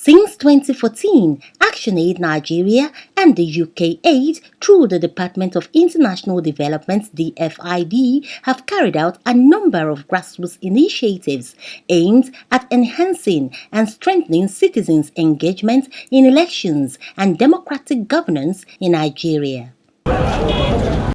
Since 2014, Actionaid Nigeria and the UKAID, through the Department of International Development (DFID), have carried out a number of grassroots initiatives aimed at enhancing and strengthening citizens' engagement in elections and democratic governance in Nigeria.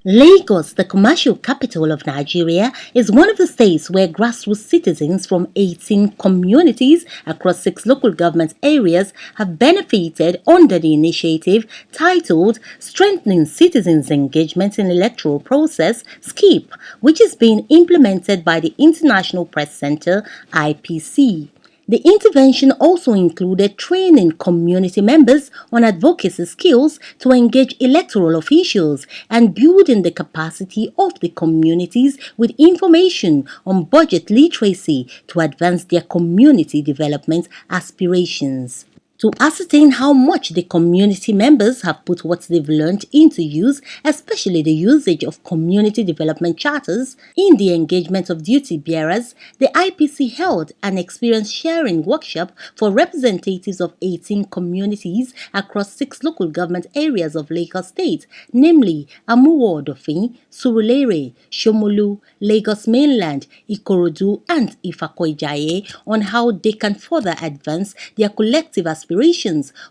Lagos, the commercial capital of Nigeria, is one of the states where grassroots citizens from 18 communities across 6 local government areas have benefited under the initiative titled Strengthening Citizens' Engagement in Electoral Process (SCEEP), which is being implemented by the International Press Center (IPC). The intervention also included training community members on advocacy skills to engage electoral officials and building the capacity of the communities with information on budget literacy to advance their community development aspirations. To ascertain how much the community members have put what they've learned into use, especially the usage of community development charters in the engagement of duty bearers, the IPC held an experience sharing workshop for representatives of 18 communities across 6 local government areas of Lagos State, namely Amuwo-Odofin, Surulere, Shomolu, Lagos Mainland, Ikorodu, and Ifako-Ijaye on how they can further advance their collective aspirations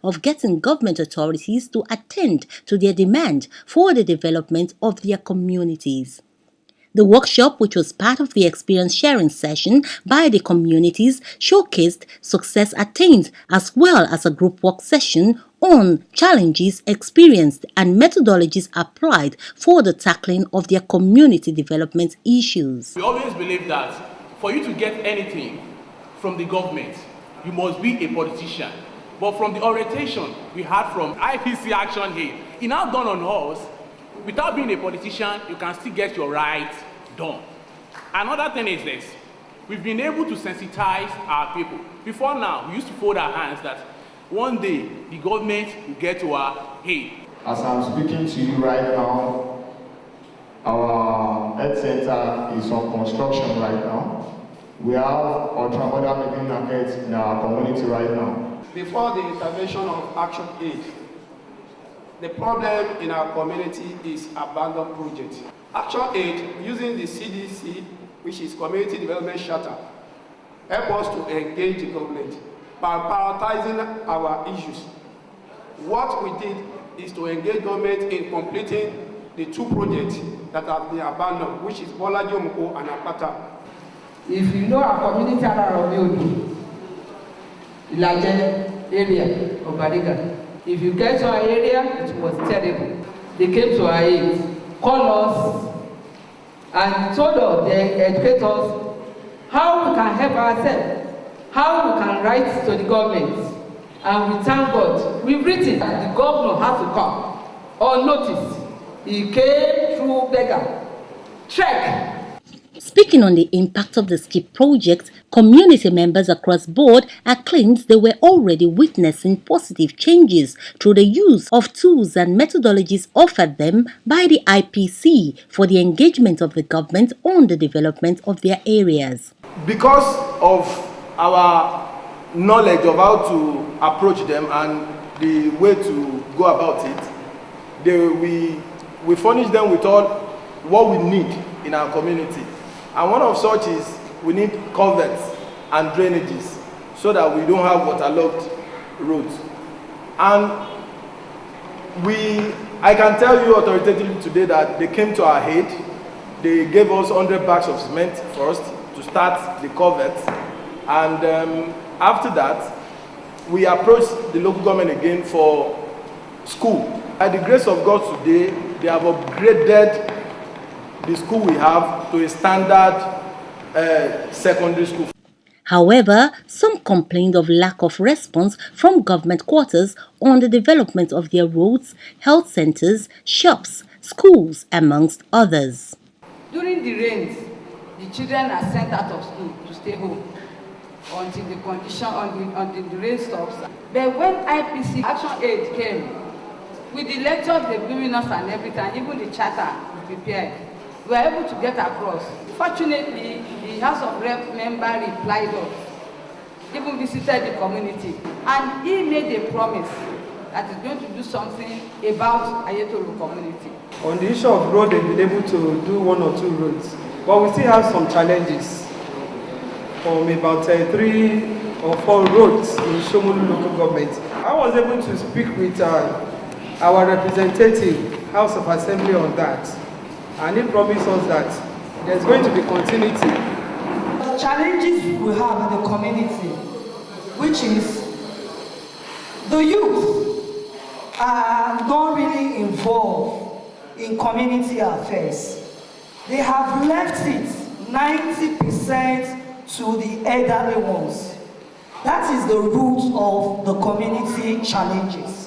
of getting government authorities to attend to their demand for the development of their communities. The workshop, which was part of the experience sharing session by the communities, showcased success attained as well as a group work session on challenges experienced and methodologies applied for the tackling of their community development issues. We always believe that for you to get anything from the government, you must be a politician. But from the orientation we had from IPC Actionaid, it now dawned on us, without being a politician, you can still get your rights done. Another thing is this: we've been able to sensitize our people. Before now, we used to fold our hands that one day the government will get to our aid. As I'm speaking to you right now, our health center is on construction right now. We have ultramodern medical markets in our community right now. Before the intervention of Actionaid, the problem in our community is abandoned projects. Actionaid, using the CDC, which is Community Development Charter, help us to engage the government by prioritizing our issues. What we did is to engage government in completing the 2 projects that have been abandoned, which is Bolaji Omuko and Akpata. If you know our community around Obi, Ilaje area of Bariga, if you get to our area, it was terrible. They came to our aid, called us, and told us, they educate us how we can help ourselves, how we can write to the government. And we thank God. We've written that the governor had to come on notice. He came through beggar, trek. Speaking on the impact of the SCEEP project, community members across board acclaimed they were already witnessing positive changes through the use of tools and methodologies offered them by the IPC for the engagement of the government on the development of their areas. Because of our knowledge of how to approach them and the way to go about it, we furnish them with all what we need in our community. And one of such is we need culverts and drainages so that we don't have waterlogged roads. And I can tell you authoritatively today that they came to our aid. They gave us 100 bags of cement first to start the culverts. And after that, we approached the local government again for school. By the grace of God today, they have upgraded the school we have to a standard secondary school. However, some complained of lack of response from government quarters on the development of their roads, health centers, shops, schools, amongst others. During the rains, the children are sent out of school to stay home until the condition, until the rain stops. But when IPC Actionaid came, with the lectures they've given us and everything, even the charter we prepared, we were able to get across. Fortunately, the House of Rep member replied us, even visited the community. And he made a promise that he's going to do something about Ayetoro community. On the issue of road, they've been able to do 1 or 2 roads, but we still have some challenges from about 3 or 4 roads in Shomolu local government. I was able to speak with our representative, House of Assembly, on that, and he promised us that there's going to be continuity. The challenges we have in the community, which is the youth are not really involved in community affairs. They have left it 90% to the elderly ones. That is the root of the community challenges.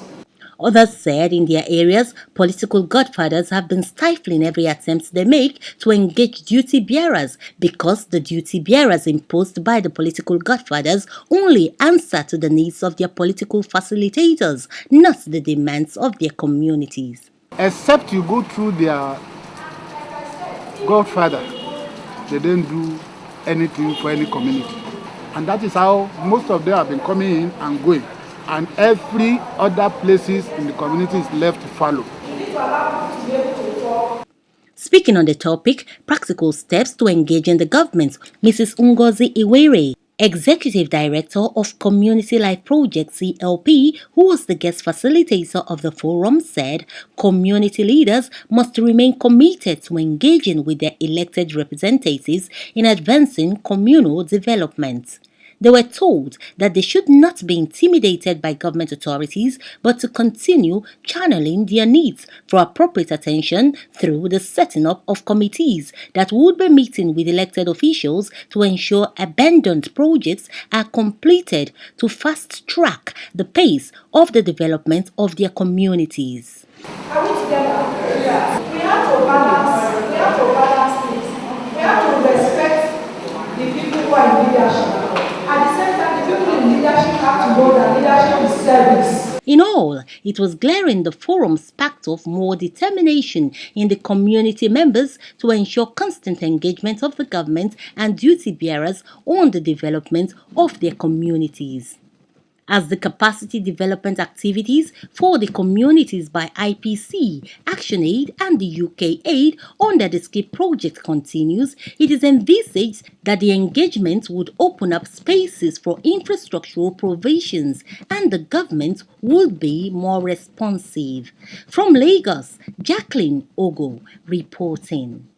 Others said in their areas, political godfathers have been stifling every attempt they make to engage duty bearers because the duty bearers imposed by the political godfathers only answer to the needs of their political facilitators, not the demands of their communities. Except you go through their godfather, they don't do anything for any community. And that is how most of them have been coming in and going. And every other places in the community is left to follow. Speaking on the topic, practical steps to engage in the government, Mrs. Ngozi Iwere, Executive Director of Community Life Project CLP, who was the guest facilitator of the forum, said community leaders must remain committed to engaging with their elected representatives in advancing communal development. They were told that they should not be intimidated by government authorities, but to continue channeling their needs for appropriate attention through the setting up of committees that would be meeting with elected officials to ensure abandoned projects are completed to fast-track the pace of the development of their communities. Are we together? Yeah. We have to balance things. We have to respect the people who are in leadership. At the same time, the people in leadership have to know that leadership is service. In all, it was glaring the forum sparked off more determination in the community members to ensure constant engagement of the government and duty bearers on the development of their communities. As the capacity development activities for the communities by IPC, Actionaid and the UKAID under the SCEEP project continues, it is envisaged that the engagement would open up spaces for infrastructural provisions and the government would be more responsive. From Lagos, Jacqueline Ogo reporting.